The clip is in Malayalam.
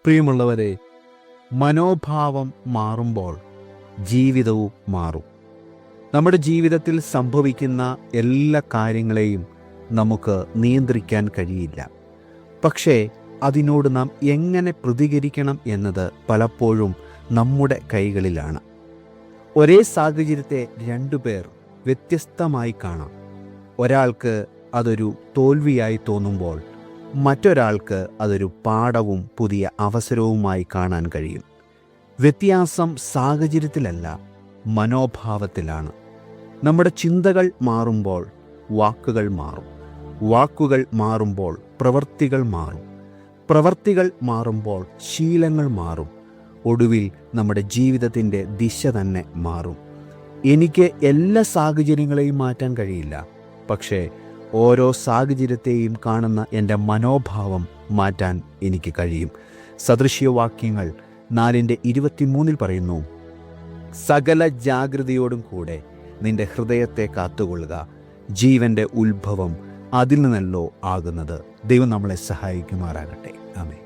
പ്രിയമുള്ളവരെ, മനോഭാവം മാറുമ്പോൾ ജീവിതവും മാറും. നമ്മുടെ ജീവിതത്തിൽ സംഭവിക്കുന്ന എല്ലാ കാര്യങ്ങളെയും നമുക്ക് നിയന്ത്രിക്കാൻ കഴിയില്ല. പക്ഷേ അതിനോട് നാം എങ്ങനെ പ്രതികരിക്കണം എന്നത് പലപ്പോഴും നമ്മുടെ കൈകളിലാണ്. ഒരേ സാഹചര്യത്തെ രണ്ടുപേർ വ്യത്യസ്തമായി കാണാം. ഒരാൾക്ക് അതൊരു തോൽവിയായി തോന്നുമ്പോൾ മറ്റൊരാൾക്ക് അതൊരു പാഠവും പുതിയ അവസരവുമായി കാണാൻ കഴിയും. വ്യത്യാസം സാഹചര്യത്തിലല്ല, മനോഭാവത്തിലാണ്. നമ്മുടെ ചിന്തകൾ മാറുമ്പോൾ വാക്കുകൾ മാറും. വാക്കുകൾ മാറുമ്പോൾ പ്രവൃത്തികൾ മാറും. പ്രവൃത്തികൾ മാറുമ്പോൾ ശീലങ്ങൾ മാറും. ഒടുവിൽ നമ്മുടെ ജീവിതത്തിൻ്റെ ദിശ തന്നെ മാറും. എനിക്ക് എല്ലാ സാഹചര്യങ്ങളെയും മാറ്റാൻ കഴിയില്ല, പക്ഷേ ഓരോ സാഹചര്യത്തെയും കാണുന്ന എൻ്റെ മനോഭാവം മാറ്റാൻ എനിക്ക് കഴിയും. സദൃശ്യവാക്യങ്ങൾ 4:23 പറയുന്നു, സകല ജാഗ്രതയോടും കൂടെ നിന്റെ ഹൃദയത്തെ കാത്തുകൊള്ളുക, ജീവൻ്റെ ഉത്ഭവം അതിൽ നിന്നല്ലോ ആകുന്നത്. ദൈവം നമ്മളെ സഹായിക്കുമാറാകട്ടെ. ആമേൻ.